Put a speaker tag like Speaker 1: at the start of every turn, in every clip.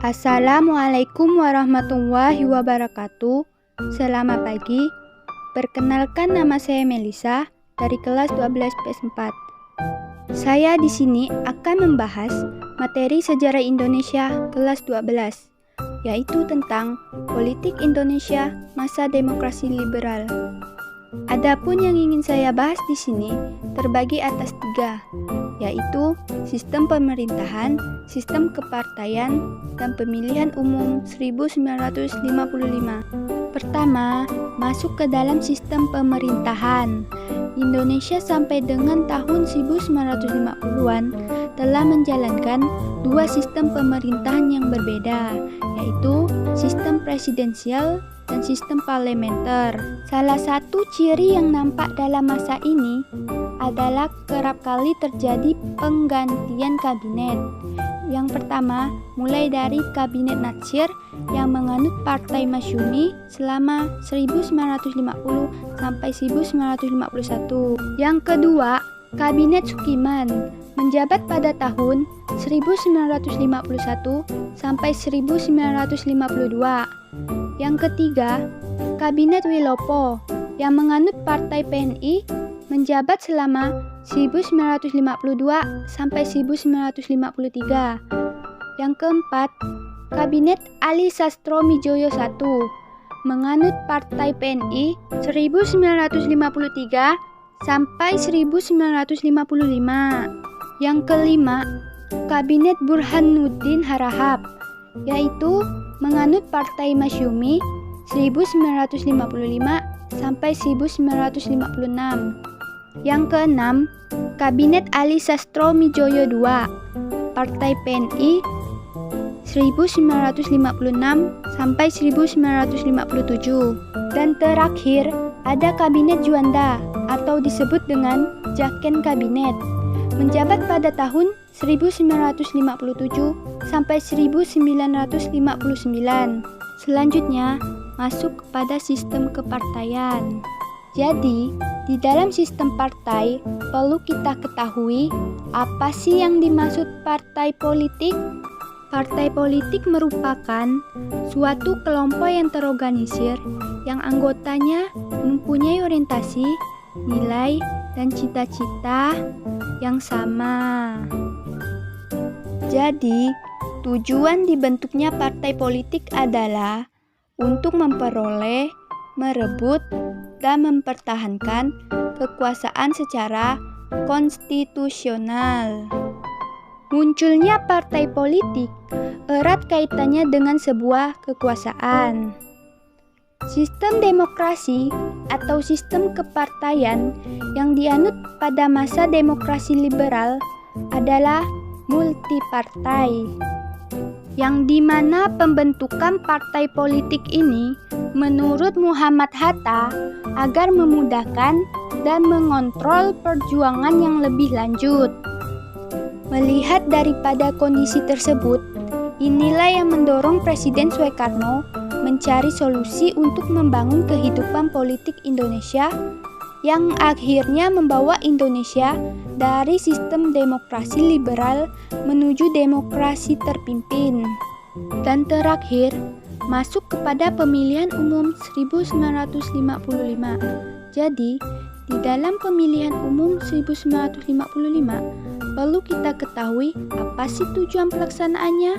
Speaker 1: Assalamualaikum warahmatullahi wabarakatuh. Selamat pagi. Perkenalkan, nama saya Melisa dari kelas 12 PS4. Saya di sini akan membahas materi sejarah Indonesia kelas 12, yaitu tentang politik Indonesia masa demokrasi liberal. Adapun yang ingin saya bahas di sini terbagi atas 3, yaitu sistem pemerintahan, sistem kepartaian, dan pemilihan umum 1955. Pertama, masuk ke dalam sistem pemerintahan. Indonesia sampai dengan tahun 1950-an telah menjalankan 2 sistem pemerintahan yang berbeda, yaitu sistem presidensial dan sistem parlementer. Salah satu ciri yang nampak dalam masa ini adalah kerap kali terjadi penggantian kabinet. Yang pertama, mulai dari kabinet Natsir yang menganut Partai Masyumi selama 1950 sampai 1951. Yang kedua, kabinet Sukiman menjabat pada tahun 1951 sampai 1952. Yang ketiga, kabinet Wilopo yang menganut Partai PNI menjabat selama 1952 sampai 1953. Yang keempat, kabinet Ali Sastro-Midjoyo I menganut Partai PNI 1953 sampai 1955. Yang kelima, kabinet Burhanuddin Harahap, yaitu menganut Partai Masyumi 1955 sampai 1956. Yang keenam, kabinet Ali Sastro-Midjoyo II, Partai PNI 1956 sampai 1957. Dan terakhir, ada kabinet Juanda atau disebut dengan Jaken Kabinet, menjabat pada tahun 1957 sampai 1959. Selanjutnya, masuk kepada sistem kepartaian. Jadi, di dalam sistem partai perlu kita ketahui apa sih yang dimaksud partai politik. Partai politik merupakan suatu kelompok yang terorganisir yang anggotanya mempunyai orientasi, nilai, dan cita-cita yang sama. Jadi, tujuan dibentuknya partai politik adalah untuk memperoleh, merebut, dan mempertahankan kekuasaan secara konstitusional. Munculnya partai politik erat kaitannya dengan sebuah kekuasaan. Sistem demokrasi atau sistem kepartaian yang dianut pada masa demokrasi liberal adalah multipartai, yang dimana pembentukan partai politik ini menurut Muhammad Hatta agar memudahkan dan mengontrol perjuangan yang lebih lanjut. Melihat daripada kondisi tersebut, inilah yang mendorong Presiden Soekarno mencari solusi untuk membangun kehidupan politik Indonesia yang akhirnya membawa Indonesia dari sistem demokrasi liberal menuju demokrasi terpimpin. Dan terakhir, masuk kepada pemilihan umum 1955. Jadi, di dalam pemilihan umum 1955, perlu kita ketahui apa sih tujuan pelaksanaannya.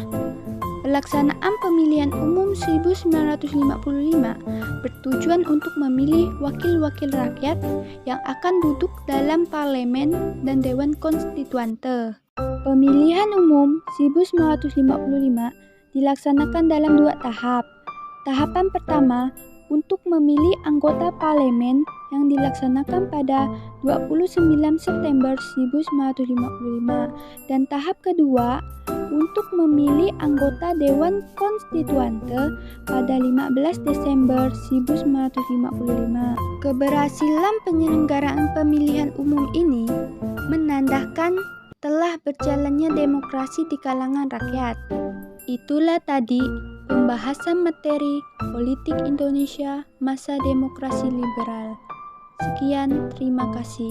Speaker 1: Pelaksanaan pemilihan umum 1955 bertujuan untuk memilih wakil-wakil rakyat yang akan duduk dalam parlemen dan dewan konstituante. Pemilihan umum 1955 dilaksanakan dalam 2 tahap. Tahapan pertama untuk memilih anggota parlemen yang dilaksanakan pada 29 September 1955 dan tahap kedua untuk memilih anggota Dewan Konstituante pada 15 Desember 1955. Keberhasilan penyelenggaraan pemilihan umum ini menandakan telah berjalannya demokrasi di kalangan rakyat. Itulah tadi pembahasan materi politik Indonesia masa demokrasi liberal. Sekian, terima kasih.